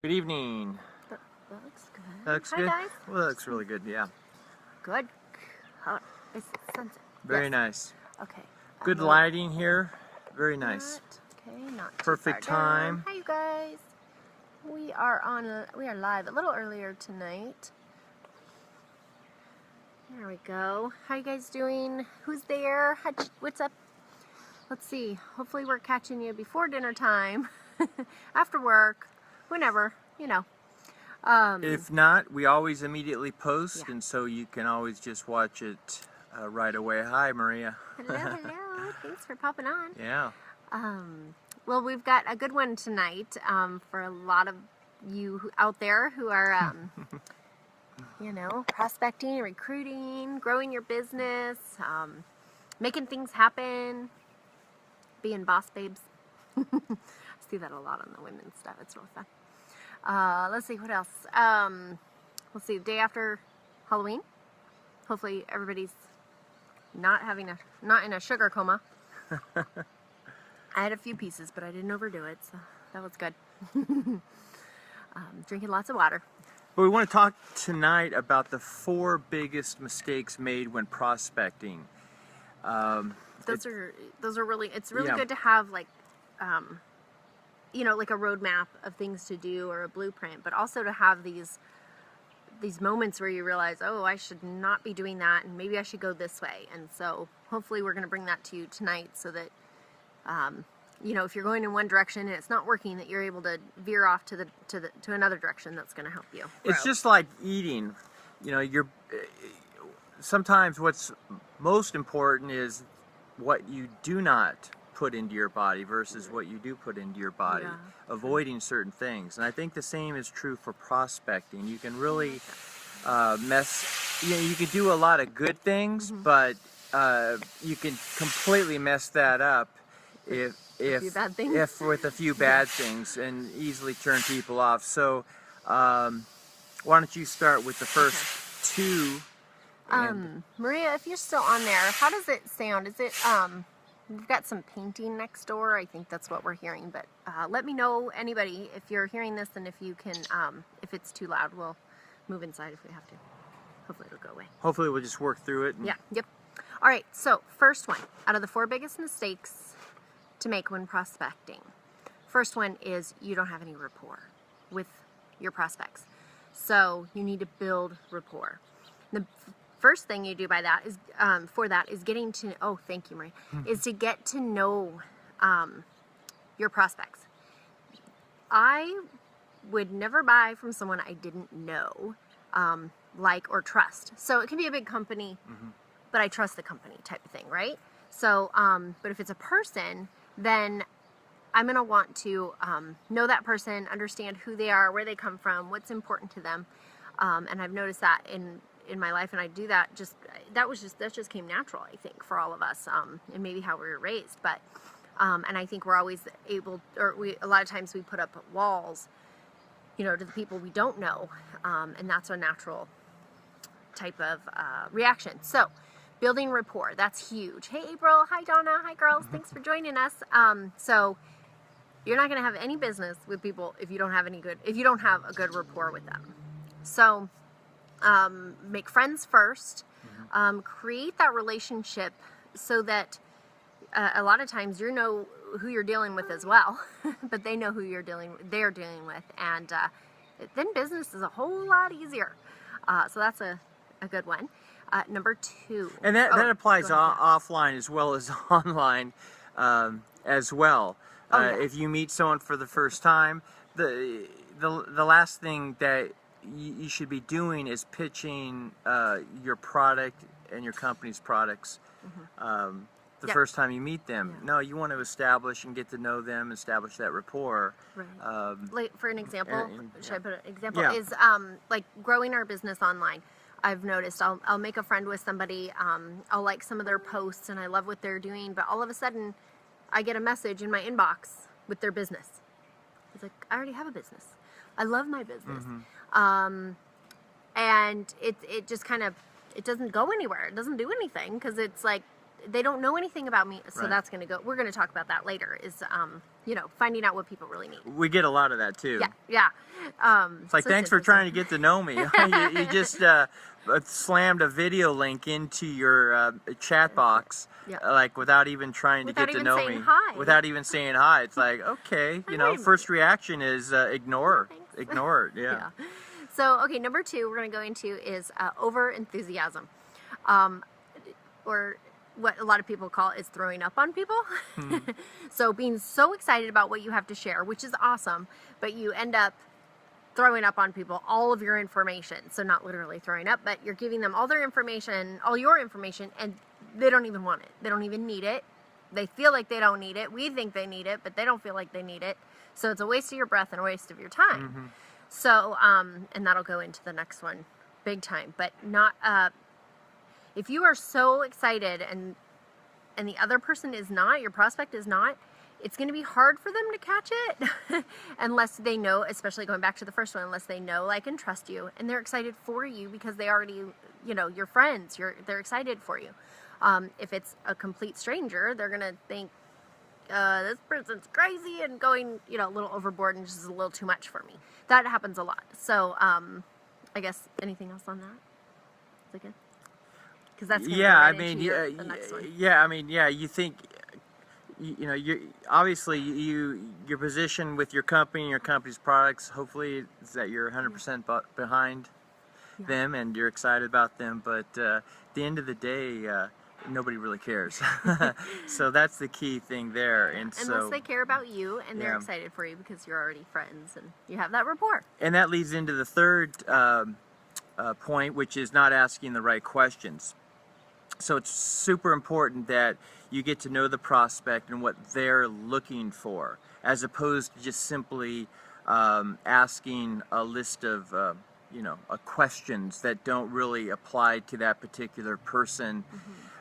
Good evening. That looks good. That looks Hi, good? guys. Well, that looks really good, yeah. Good. How is it sunset? Very Yes. nice. Okay. Good lighting here. Very nice. Okay, not too Perfect far down. time. Hi, you guys. We are live a little earlier tonight. There we go. How you guys doing? Who's there? What's up? Let's see. Hopefully we're catching you before dinner time, after work, whenever, you know. If not, we always immediately post, Yeah. and so you can always just watch it right away. Hi, Maria. Hello, hello. Thanks for popping on. Yeah. Well, we've got a good one tonight for a lot of you out there who are, you know, prospecting, recruiting, growing your business, making things happen, being boss babes. I see that a lot on the women's stuff. It's real fun. Let's see, what else? Let's see, day after Halloween. Hopefully everybody's not in a sugar coma. I had a few pieces, but I didn't overdo it, so that was good. Drinking lots of water. But we want to talk tonight about the 4 biggest mistakes made when prospecting. Those are really, it's really Yeah. good to have, like, you know, like a roadmap of things to do or a blueprint, but also to have these moments where you realize, oh, I should not be doing that, and maybe I should go this way. And so hopefully we're going to bring that to you tonight, so that you know, if you're going in one direction and it's not working, that you're able to veer off to another direction that's going to help you grow. It's just like eating. You know, sometimes what's most important is what you do not put into your body versus what you do put into your body, Yeah. avoiding certain things. And I think the same is true for prospecting. You can really you can do a lot of good things, but you can completely mess that up if with a few bad things, and easily turn people off. So why don't you start with the first 2? Maria, if you're still on there, how does it sound? Is it, we've got some painting next door. I think that's what we're hearing, but let me know, anybody, if you're hearing this, and if you can, if it's too loud, we'll move inside if we have to. Hopefully it'll go away. Hopefully we'll just work through it. Yeah, yep. All right, so first one, out of the 4 biggest mistakes to make when prospecting. First one is you don't have any rapport with your prospects. So you need to build rapport. The first thing you do by that is, is getting to, oh, thank you, Marie, is to get to know your prospects. I would never buy from someone I didn't know, like, or trust. So it can be a big company, but I trust the company type of thing, right? So, but if it's a person, then I'm going to want to know that person, understand who they are, where they come from, what's important to them. And I've noticed that in my life, and I do that that just came natural, I think, for all of us, and maybe how we were raised. But, and I think we're always able, a lot of times we put up walls, you know, to the people we don't know. And that's a natural type of reaction. So, building rapport, that's huge. Hey, April. Hi, Donna. Hi, girls. Thanks for joining us. So you're not going to have any business with people if you don't have a good rapport with them. So make friends first. Create that relationship so that a lot of times you know who you're dealing with as well, but they know who they're dealing with, and then business is a whole lot easier. So that's a good one. Number 2. And that applies offline as well as online as well. If you meet someone for the first time, the last thing that you should be doing is pitching your product and your company's products the first time you meet them. No, you want to establish and get to know them, establish that rapport. Right. Like, for an example, should I put an example? Yeah. Is like growing our business online. I've noticed I'll make a friend with somebody, I'll like some of their posts, and I love what they're doing, but all of a sudden I get a message in my inbox with their business. It's like, I already have a business. I love my business. And it just kind of, it doesn't go anywhere. It doesn't do anything, because it's like, they don't know anything about me, so Right. that's going to go. We're going to talk about that later. Is finding out what people really need. We get a lot of that too. Yeah. It's like, thanks for trying to get to know me. You just slammed a video link into your chat box, Yeah. like without even trying Without to get to even know saying me. hi. Without even saying hi. It's like, okay, Like, wait a first minute. reaction is ignore. Thanks. Ignore it, yeah. Yeah. So, okay, number 2 we're going to go into is over enthusiasm, or what a lot of people call is throwing up on people. So, being so excited about what you have to share, which is awesome, but you end up throwing up on people all of your information. So, not literally throwing up, but you're giving them all their information, all your information, and they don't even want it. They don't even need it. They feel like they don't need it. We think they need it, but they don't feel like they need it. So it's a waste of your breath and a waste of your time. So, and that'll go into the next one big time. But not, if you are so excited and the other person is not, your prospect is not, it's going to be hard for them to catch it unless they know, especially going back to the first one, unless they know, like, and trust you, and they're excited for you because they already, your friends, they're excited for you. If it's a complete stranger, they're going to think, this person's crazy and going, a little overboard and just a little too much for me. That happens a lot. So, I guess anything else on that? Is that good? Because that's going to Yeah, go I right mean, into the next one. you think, you obviously your position with your company, your company's products, hopefully is that you're 100% behind them and you're excited about them, but at the end of the day, nobody really cares. So that's the key thing there. And Unless they care about you and they're Yeah. excited for you because you're already friends and you have that rapport. And that leads into the third point, which is not asking the right questions. So it's super important that you get to know the prospect and what they're looking for, as opposed to just simply asking a list of questions that don't really apply to that particular person.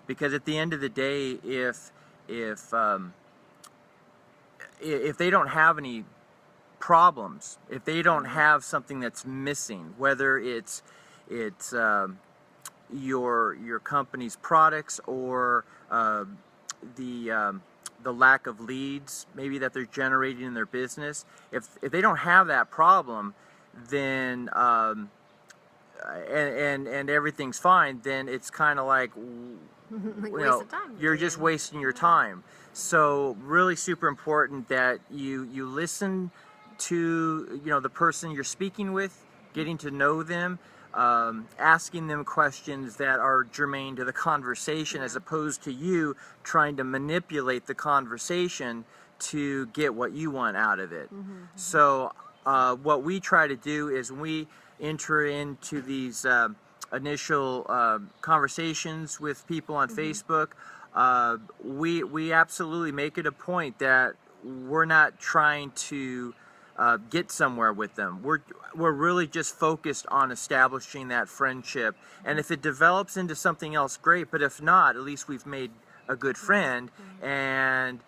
Because at the end of the day, if they don't have any problems, if they don't have something that's missing, whether it's your company's products or the lack of leads maybe that they're generating in their business, if they don't have that problem, then and everything's fine, then it's kind of like Like waste of time. you're just wasting your time. So really super important that you listen to the person you're speaking with, getting to know them, asking them questions that are germane to the conversation, as opposed to you trying to manipulate the conversation to get what you want out of it. So what we try to do is when we enter into these initial conversations with people on Facebook, we absolutely make it a point that we're not trying to get somewhere with them. We're really just focused on establishing that friendship, and if it develops into something else, great, but if not, at least we've made a good friend, and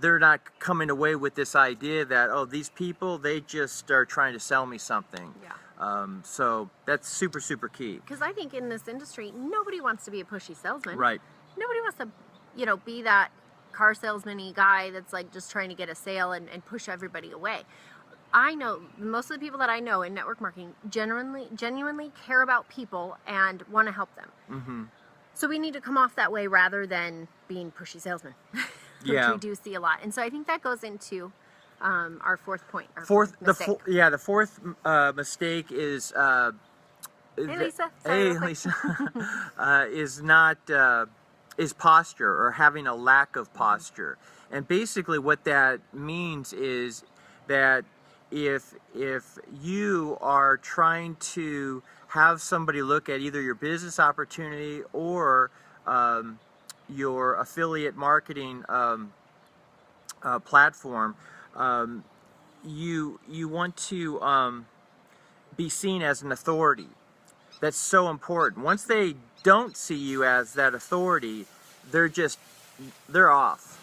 they're not coming away with this idea that, oh, these people, they just are trying to sell me something. Yeah. So that's super, super key. Because I think in this industry, nobody wants to be a pushy salesman. Right. Nobody wants to, be that car salesman-y guy that's like just trying to get a sale and push everybody away. I know most of the people that I know in network marketing genuinely care about people and want to help them. So we need to come off that way rather than being pushy salesmen, which we do see a lot. And so I think that goes into our fourth point. Our fourth mistake. The fourth mistake is Hey, Lisa. Sorry, real quick. Lisa. Is posture, or having a lack of posture. And basically what that means is that if you are trying to have somebody look at either your business opportunity or your affiliate marketing platform, you want to be seen as an authority. That's so important. Once they don't see you as that authority, they're off.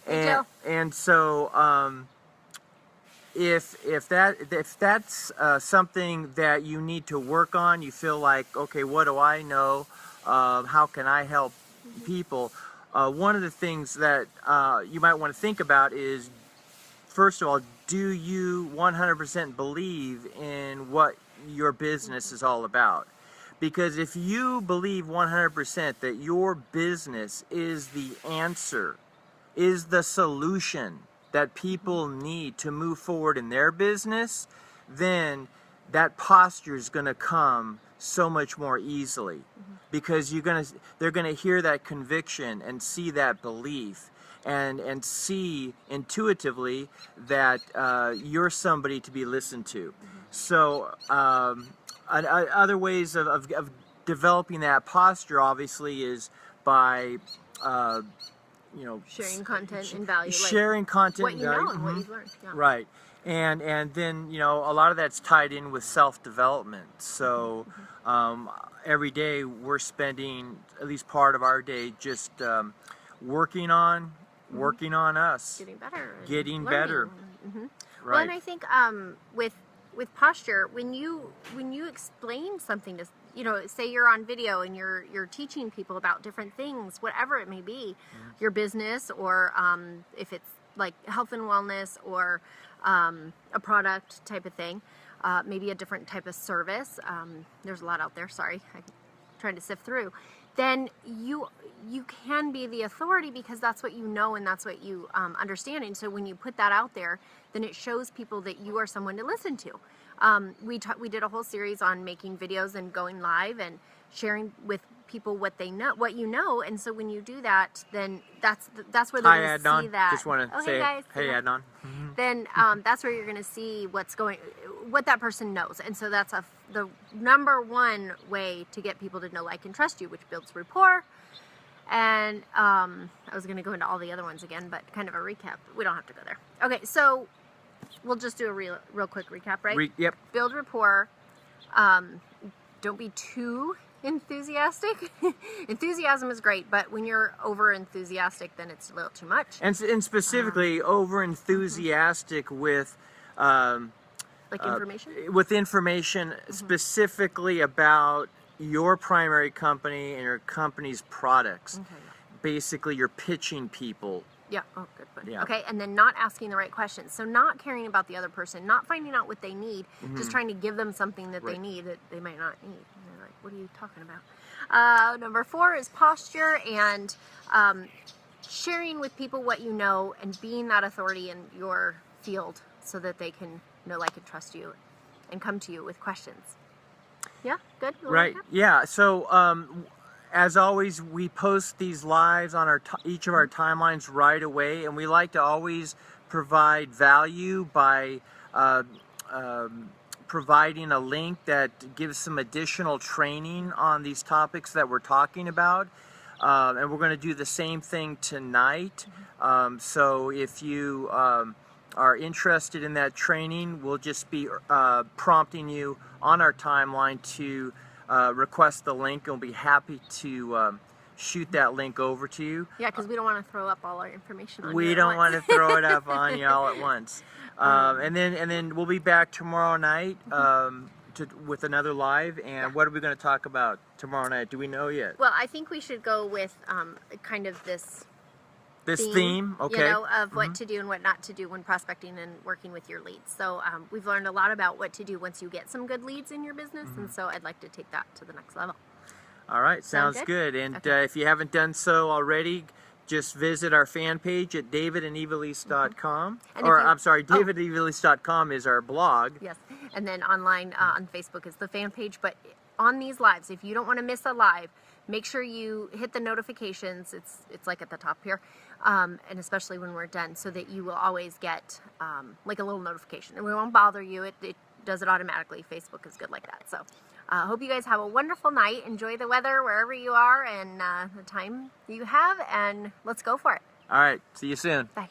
Yeah. And so if that's something that you need to work on, you feel like, okay, what do I know? How can I help people, one of the things that you might want to think about is, first of all, do you 100% believe in what your business is all about? Because if you believe 100% that your business is the answer, is the solution that people need to move forward in their business, then that posture is going to come so much more easily, because they're going to hear that conviction and see that belief, and see intuitively that you're somebody to be listened to. So other ways of developing that posture, obviously, is by sharing content and value, sharing content, what you know and what you've learned. Yeah. Right. And then a lot of that's tied in with self-development. So every day we're spending at least part of our day just working on us, getting better. Right. Right. Well, and I think with posture, when you explain something to, say you're on video and you're teaching people about different things, whatever it may be, your business, or if it's like health and wellness, or a product type of thing, maybe a different type of service. There's a lot out there. Sorry, I'm trying to sift through. Then you can be the authority, because that's what you know and that's what you understand. And so when you put that out there, then it shows people that you are someone to listen to. We did a whole series on making videos and going live and sharing with people what they know, what you know. And so when you do that, then that's where they're going to see that. Just want to say, guys, hey, Adnan. Then that's where you're going to see what that person knows. And so that's the number one way to get people to know, like, and trust you, which builds rapport. And I was going to go into all the other ones again, but kind of a recap. We don't have to go there. Okay, so we'll just do a real quick recap, right? Yep. Build rapport. Don't be too enthusiastic. Enthusiasm is great, but when you're over enthusiastic, then it's a little too much. And specifically over enthusiastic with information? With information specifically about your primary company and your company's products. Okay. Basically, you're pitching people. Yeah. Oh, good one. Yeah. Okay, and then not asking the right questions. So not caring about the other person, not finding out what they need, just trying to give them something that they need that they might not need. And they're like, what are you talking about? Number 4 is posture, and sharing with people what you know and being that authority in your field so that they can know, like, and trust you and come to you with questions. Yeah, good. Right. Yeah. So as always, we post these lives on our each of our timelines right away, and we like to always provide value by providing a link that gives some additional training on these topics that we're talking about. And we're going to do the same thing tonight. So if you are interested in that training, we'll just be prompting you on our timeline to request the link, and we'll be happy to shoot that link over to you. Yeah, because we don't want to throw up all our information on you. We don't want to throw it up on you all at once. And then we'll be back tomorrow night with another live. And what are we going to talk about tomorrow night? Do we know yet? Well, I think we should go with kind of this theme, okay, of what to do and what not to do when prospecting and working with your leads. So we've learned a lot about what to do once you get some good leads in your business, and so I'd like to take that to the next level. All right, sounds good. And if you haven't done so already, just visit our fan page at davidandevalise.com. I'm sorry, davidandevalise.com is our blog. Yes, and then online on Facebook is the fan page. But on these lives, if you don't want to miss a live, make sure you hit the notifications. It's like at the top here, and especially when we're done, so that you will always get like a little notification, and we won't bother you. It does it automatically. Facebook is good like that. So I hope you guys have a wonderful night. Enjoy the weather wherever you are and the time you have, and let's go for it. All right. See you soon. Bye.